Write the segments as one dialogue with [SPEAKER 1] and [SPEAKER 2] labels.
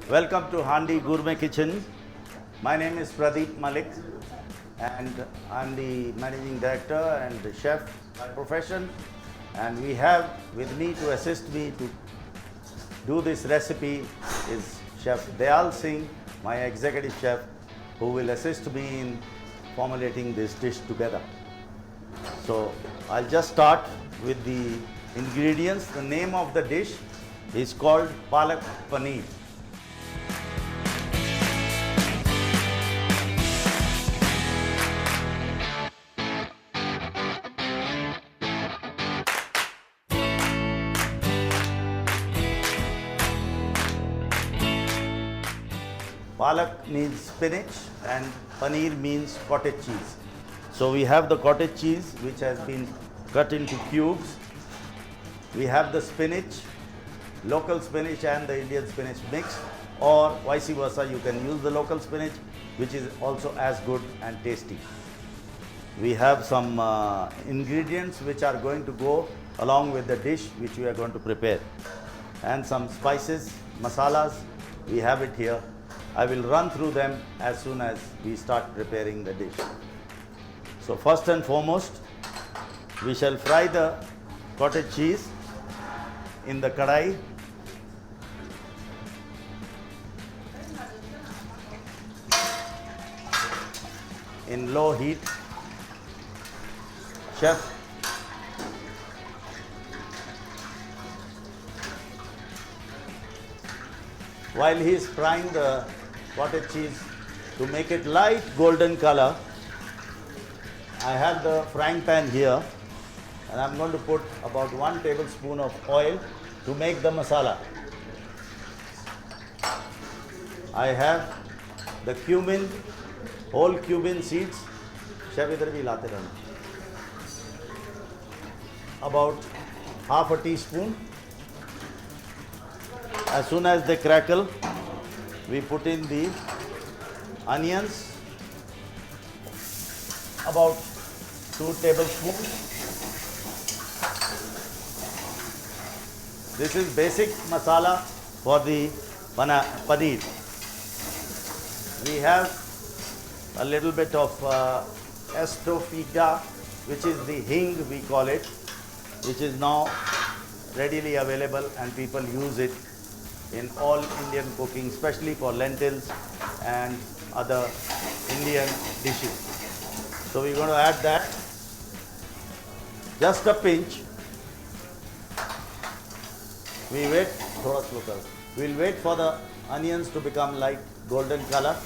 [SPEAKER 1] Welcome to Handi Gourmet Kitchen. My name is Pradeep Malik and I'm the Managing Director and the Chef by profession. And we have with me to assist me to do this recipe is Chef Dayal Singh, my Executive Chef, who will assist me in formulating this dish together. So I'll just start with the ingredients. The name of the dish is called Palak Paneer. Palak means spinach and paneer means cottage cheese. So we have the cottage cheese which has been cut into cubes. We have the spinach, local spinach and the Indian spinach mixed, or vice versa, you can use the local spinach which is also as good and tasty. We have some ingredients which are going to go along with the dish which we are going to prepare, and some spices, masalas, we have it here. I will run through them as soon as we start preparing the dish. So first and foremost, we shall fry the cottage cheese in the kadai. In low heat. Chef, while he is frying the cottage cheese to make it light golden color, I have the frying pan here and I'm going to put about 1 tablespoon of oil to make the masala. I have the cumin, whole cumin seeds. Chef, idhar bhi late rahna. About half a teaspoon. As soon as they crackle, we put in the onions, about 2 tablespoons. This is basic masala for the paneer. We have a little bit of estofeta, which is the hing we call it, which is now readily available and people use it in all Indian cooking, especially for lentils and other Indian dishes. So we're going to add that, just a pinch. We wait, thoda slow kar. We'll wait for the onions to become light golden color.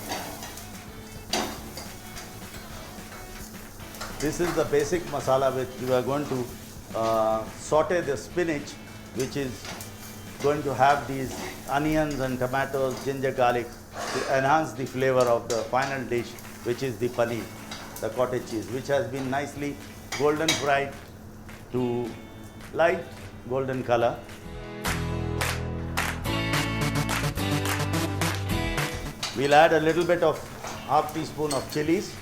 [SPEAKER 1] This is the basic masala which we are going to saute the spinach, which is going to have these onions and tomatoes, ginger, garlic to enhance the flavor of the final dish, which is the paneer, the cottage cheese, which has been nicely golden fried to light golden color. We'll add a little bit of half teaspoon of chilies.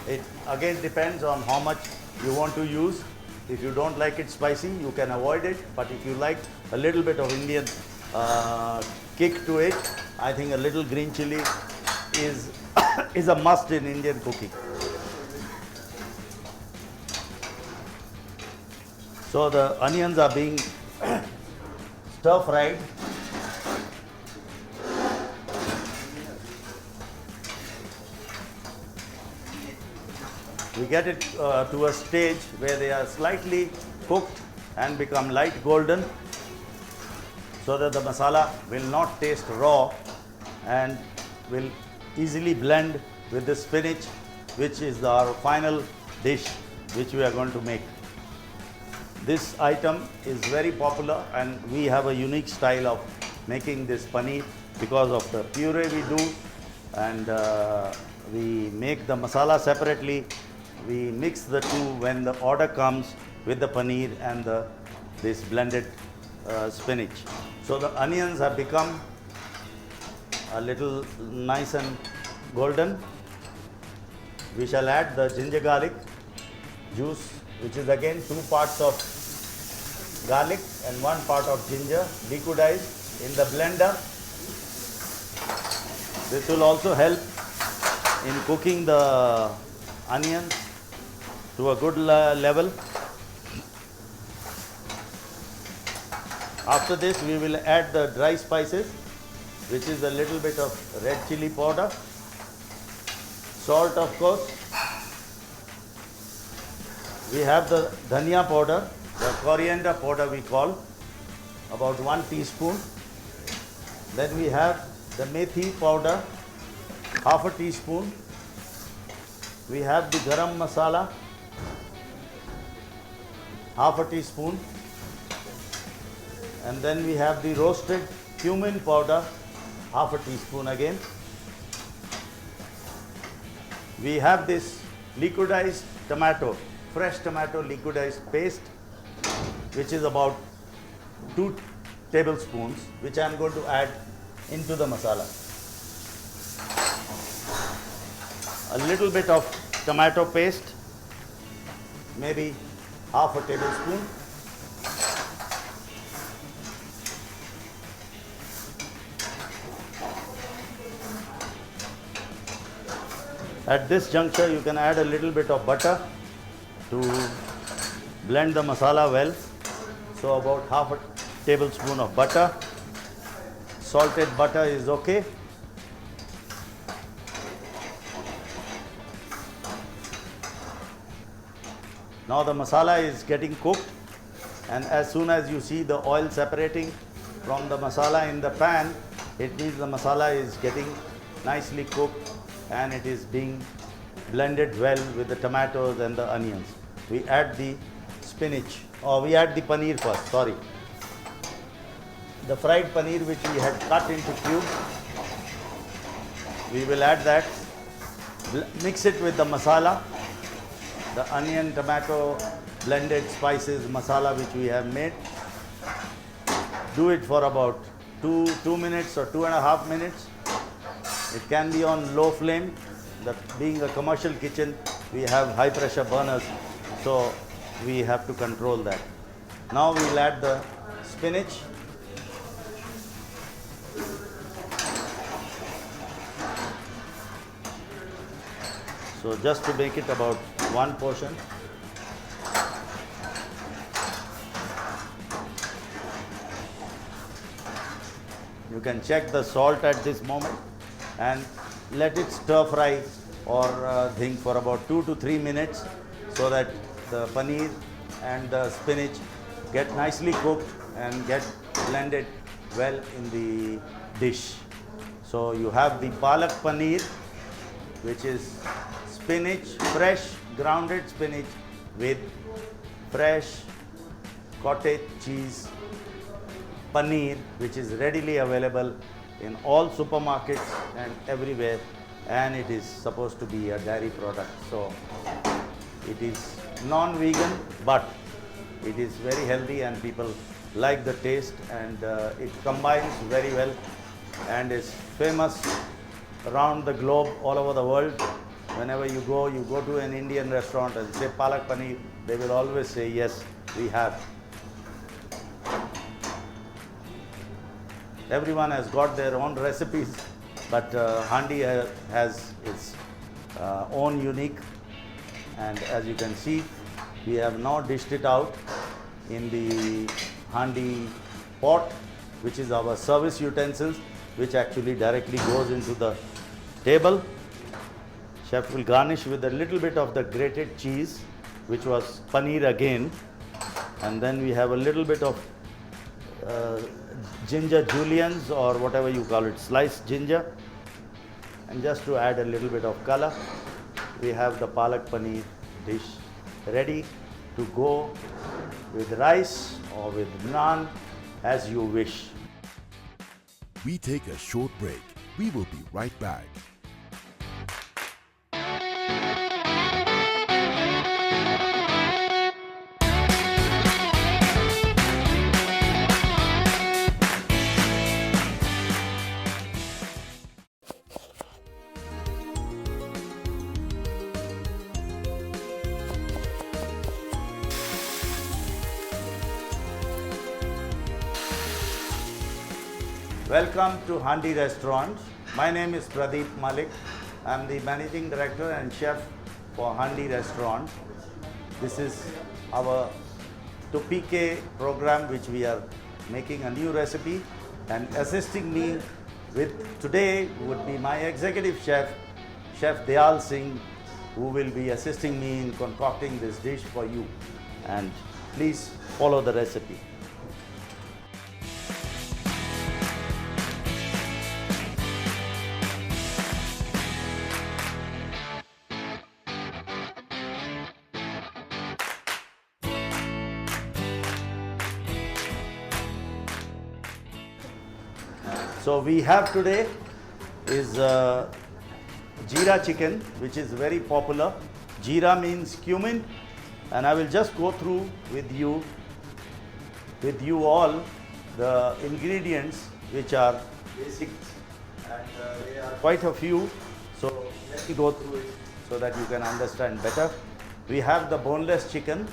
[SPEAKER 1] It again depends on how much you want to use. If you don't like it spicy, you can avoid it. But if you like a little bit of Indian kick to it, I think a little green chili is, is a must in Indian cooking. So the onions are being stir fried. We get it to a stage where they are slightly cooked and become light golden, so that the masala will not taste raw and will easily blend with the spinach, which is our final dish which we are going to make. This item is very popular and we have a unique style of making this paneer because of the puree we do, and we make the masala separately. We mix the two when the order comes with the paneer and this blended spinach. So the onions have become a little nice and golden. We shall add the ginger garlic juice, which is again 2 parts of garlic and 1 part of ginger liquidized in the blender This will also help in cooking the onions to a good level. After this, we will add the dry spices, which is a little bit of red chili powder, salt of course. We have the dhania powder, the coriander powder we call, about 1 teaspoon. Then we have the methi powder, half a teaspoon. We have the garam masala, half a teaspoon. And then we have the roasted cumin powder, half a teaspoon again. We have this liquidized tomato, fresh tomato liquidized paste, which is about 2 tablespoons, which I am going to add into the masala. A little bit of tomato paste, maybe half a tablespoon. At this juncture, you can add a little bit of butter to blend the masala well. So about half a tablespoon of butter. Salted butter is okay. Now the masala is getting cooked, and as soon as you see the oil separating from the masala in the pan, it means the masala is getting nicely cooked and it is being blended well with the tomatoes and the onions. We add the spinach, or we add the paneer first, sorry. The fried paneer which we had cut into cubes, we will add that, mix it with the masala, the onion, tomato, blended spices, masala which we have made. Do it for about 2 minutes or 2.5 minutes. It can be on low flame. That being a commercial kitchen, we have high pressure burners, so we have to control that. Now we will add the spinach. So just to make it about 1 portion. You can check the salt at this moment and let it stir fry or think for about 2 to 3 minutes, so that the paneer and the spinach get nicely cooked and get blended well in the dish. So you have the palak paneer, which is spinach, fresh grounded spinach with fresh cottage cheese paneer, which is readily available in all supermarkets and everywhere, and it is supposed to be a dairy product. So it is non-vegan, but it is very healthy and people like the taste, and it combines very well and is famous around the globe, all over the world. Whenever you go to an Indian restaurant and say palak paneer, they will always say, yes, we have. Everyone has got their own recipes, but handi has its own unique. And as you can see, we have now dished it out in the handi pot, which is our service utensils, which actually directly goes into the table. Chef will garnish with a little bit of the grated cheese, which was paneer again, and then we have a little bit of ginger juliennes, or whatever you call it, sliced ginger. And just to add a little bit of color, we have the palak paneer dish ready to go with rice or with naan, as you wish.
[SPEAKER 2] We take a short break. We will be right back.
[SPEAKER 1] Welcome to Handi Restaurant. My name is Pradeep Malik. I'm the managing director and chef for Handi Restaurant. This is our Tupike program, which we are making a new recipe, and assisting me with today would be my executive chef, Chef Dayal Singh, who will be assisting me in concocting this dish for you. And please follow the recipe. So we have today is Jeera chicken, which is very popular. Jeera means cumin, and I will just go through with you all the ingredients which are basic, and there are quite a few. So let me go through it so that you can understand better. We have the boneless chicken,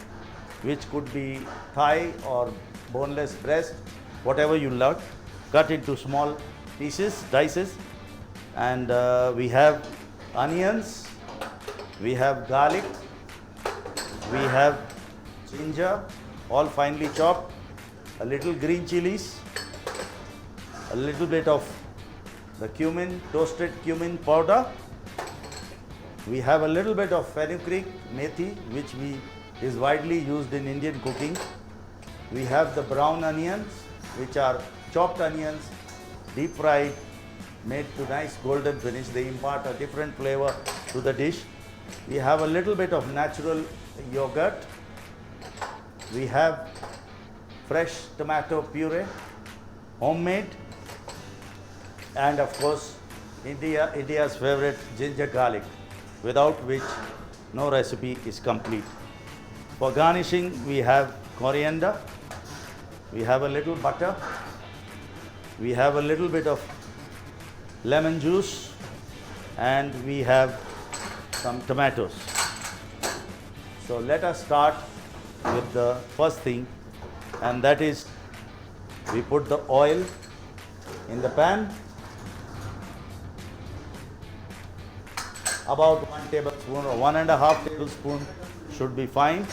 [SPEAKER 1] which could be thigh or boneless breast, whatever you love, cut into small pieces, dices. And we have onions, we have garlic, we have ginger, all finely chopped, a little green chilies, a little bit of the cumin, toasted cumin powder. We have a little bit of fenugreek, methi, which is widely used in Indian cooking. We have the brown onions, which are chopped onions, deep fried, made to nice golden finish. They impart a different flavor to the dish. We have a little bit of natural yogurt. We have fresh tomato puree, homemade, and of course India's favorite ginger garlic, without which no recipe is complete. For garnishing, we have coriander, we have a little butter, we have a little bit of lemon juice, and we have some tomatoes. So let us start with the first thing, and that is we put the oil in the pan. About 1 tablespoon or 1.5 tablespoon should be fine.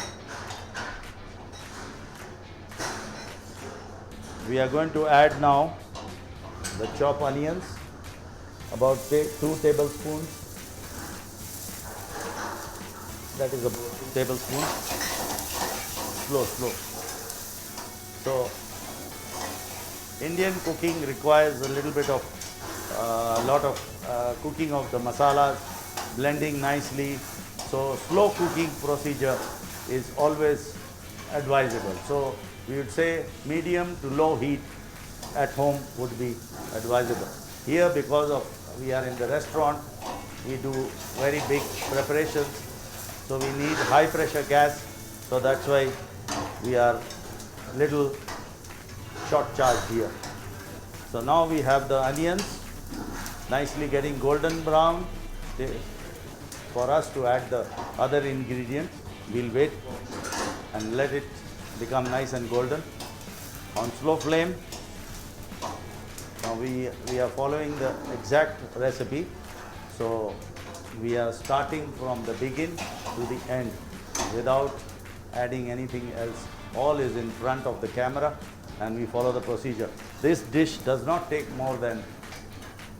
[SPEAKER 1] We are going to add now the chopped onions, about 2 tablespoons. That is about 2 tablespoons. Slow. So Indian cooking requires a little bit of lot of cooking of the masalas, blending nicely. So slow cooking procedure is always advisable. So we would say medium to low heat at home would be advisable. Here, because of we are in the restaurant, we do very big preparations, so we need high pressure gas. So that's why we are little short charged here. So now we have the onions nicely getting golden brown. For us to add the other ingredients, we'll wait and let it become nice and golden on slow flame. Now we are following the exact recipe, so we are starting from the begin to the end without adding anything else. All is in front of the camera, and we follow the procedure. This dish does not take more than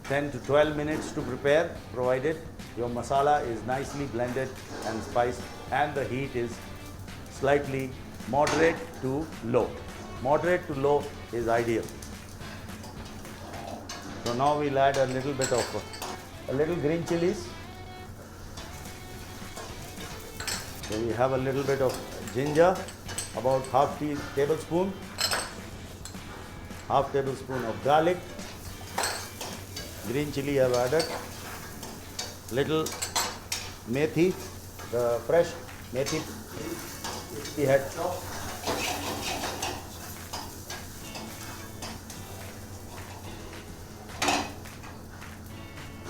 [SPEAKER 1] 10 to 12 minutes to prepare, provided your masala is nicely blended and spiced and the heat is slightly moderate to low. Moderate to low is ideal. So now we'll add a little bit of a little green chilies. So we have a little bit of ginger, about half tablespoon of garlic, green chili I have added, little methi, the fresh methi we had chopped.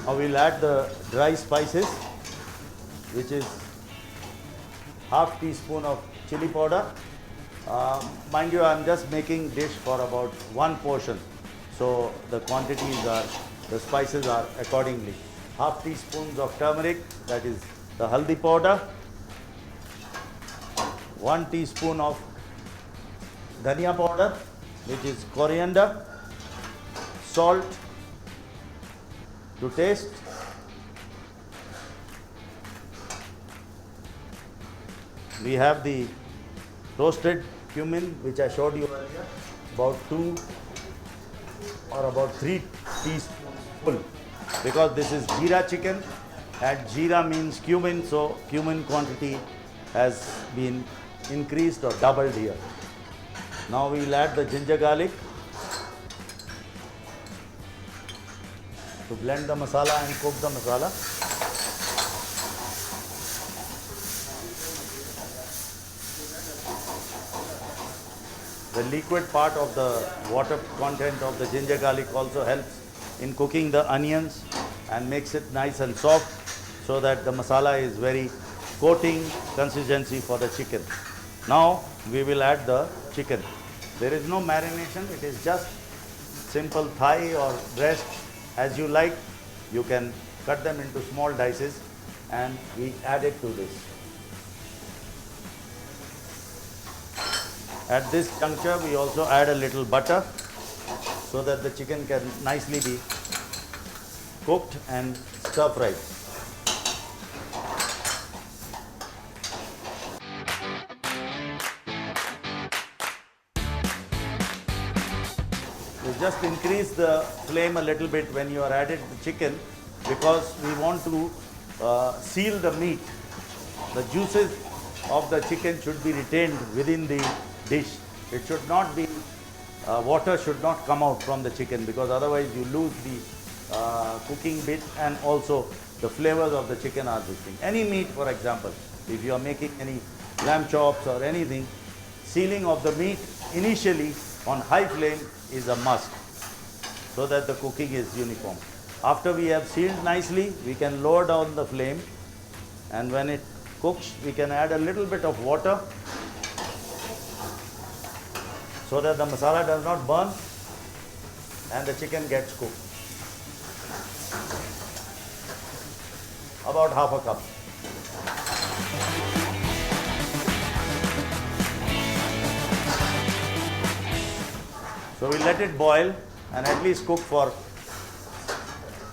[SPEAKER 1] Now we'll add the dry spices, which is half teaspoon of chili powder. Mind you, I'm just making dish for about one portion, so the quantities are the spices are accordingly. Half teaspoons of turmeric, that is the haldi powder. 1 teaspoon of dhania powder, which is coriander. Salt to taste. We have the roasted cumin, which I showed you earlier, about 2 or about 3 teaspoons full, because this is Jeera chicken and Jeera means cumin, so cumin quantity has been increased or doubled here. Now we will add the ginger garlic to blend the masala and cook the masala. The liquid part of the water content of the ginger garlic also helps in cooking the onions and makes it nice and soft, so that the masala is very coating consistency for the chicken. Now we will add the chicken. There is no marination, it is just simple thigh or breast as you like. You can cut them into small dices and we add it to this. At this juncture, we also add a little butter so that the chicken can nicely be cooked and stir-fried. We just increase the flame a little bit when you are added the chicken, because we want to seal the meat. The juices of the chicken should be retained within the dish. It should not be, water should not come out from the chicken, because otherwise you lose the cooking bit, and also the flavors of the chicken are this thing. Any meat, for example, if you are making any lamb chops or anything, sealing of the meat initially on high flame is a must, so that the cooking is uniform. After we have sealed nicely, we can lower down the flame, and when it cooks, we can add a little bit of water so that the masala does not burn and the chicken gets cooked. About half a cup. So we let it boil and at least cook for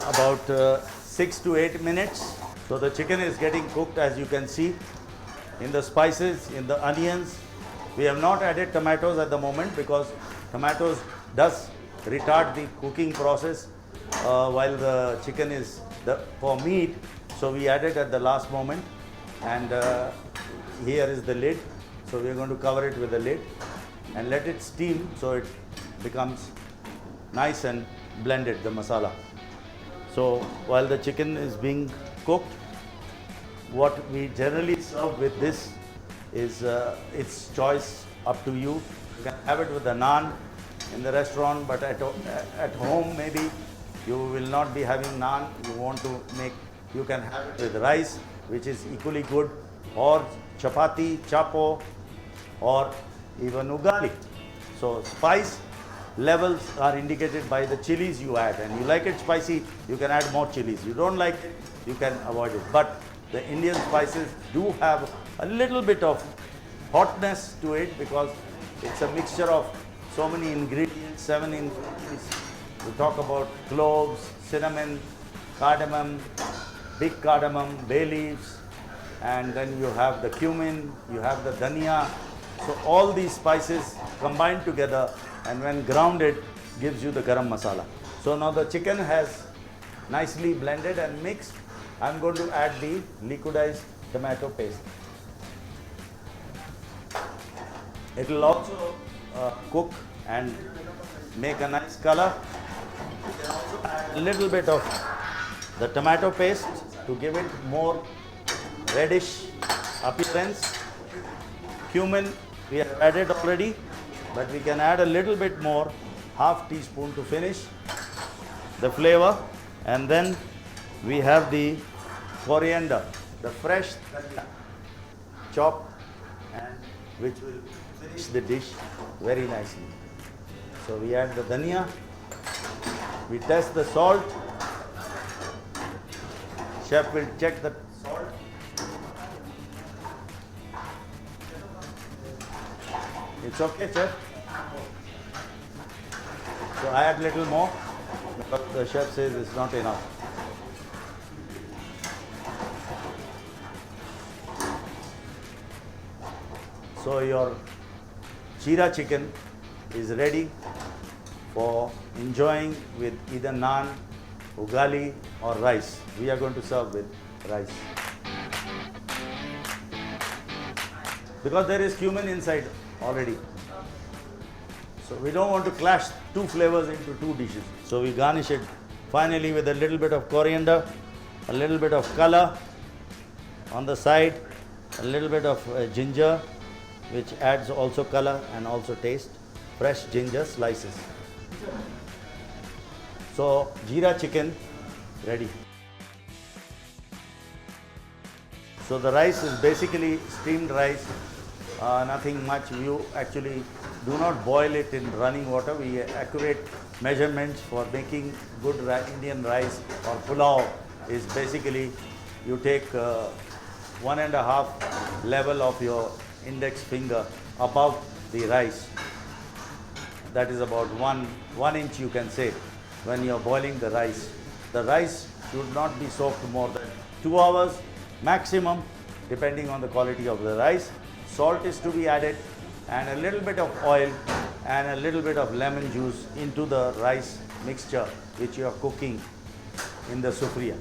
[SPEAKER 1] about 6 to 8 minutes. So the chicken is getting cooked, as you can see, in the spices, in the onions. We have not added tomatoes at the moment, because tomatoes does retard the cooking process while the chicken is for meat. So we added at the last moment, and here is the lid. So we are going to cover it with the lid and let it steam so it becomes nice and blended, the masala. So while the chicken is being cooked, what we generally serve with this is its choice, up to you. You can have it with the naan in the restaurant, but at home maybe you will not be having naan. You want to make, you can have it with rice, which is equally good, or chapati, chapo, or even ugali. So spice levels are indicated by the chilies you add, and you like it spicy, you can add more chilies. You don't like it, you can avoid it. But the Indian spices do have a little bit of hotness to it, because it's a mixture of so many ingredients, 7 ingredients. We talk about cloves, cinnamon, cardamom, big cardamom, bay leaves, and then you have the cumin, you have the dhania. So all these spices combined together, and when grounded, gives you the garam masala. So now the chicken has nicely blended and mixed. I'm going to add the liquidized tomato paste. It will also cook and make a nice color. You can also add a little bit of the tomato paste to give it more reddish appearance. Cumin we have added already, but we can add a little bit more, half teaspoon to finish the flavor. And then we have the coriander, the fresh chopped, and which will finish the dish very nicely. So we add the dhania, we test the salt, Chef will check the salt. It's okay, chef. So I add little more because the chef says it's not enough. So your Jeera chicken is ready for enjoying with either naan, ugali or rice. We are going to serve with rice. Because there is cumin inside already. So we don't want to clash two flavors into two dishes. So we garnish it finally with a little bit of coriander, a little bit of color on the side, a little bit of ginger, which adds also color and also taste. Fresh ginger slices. So Jeera chicken ready. So the rice is basically steamed rice, nothing much. You actually do not boil it in running water. We accurate measurements for making good Indian rice or pulao is basically you take 1.5 level of your index finger above the rice. That is about 1 inch you can say when you are boiling the rice. The rice should not be soaked more than 2 hours maximum depending on the quality of the rice. Salt is to be added and a little bit of oil and a little bit of lemon juice into the rice mixture which you are cooking in the sufriya.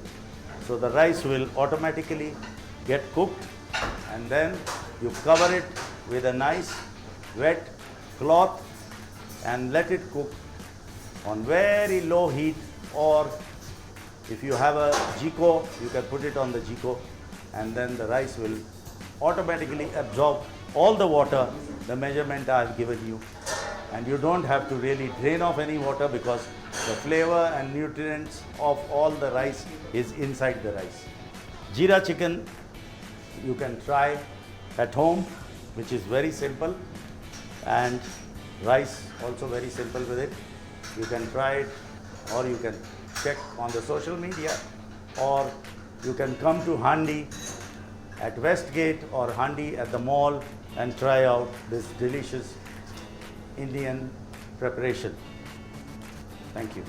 [SPEAKER 1] So the rice will automatically get cooked and then you cover it with a nice wet cloth and let it cook on very low heat, or if you have a jiko, you can put it on the jiko and then the rice will automatically absorb all the water, the measurement I have given you, and you don't have to really drain off any water because the flavor and nutrients of all the rice is inside the rice. Jeera chicken you can try at home, which is very simple, and rice also very simple with it. You can try it, or you can check on the social media, or you can come to Handi at Westgate or Handi at the mall and try out this delicious Indian preparation. Thank you.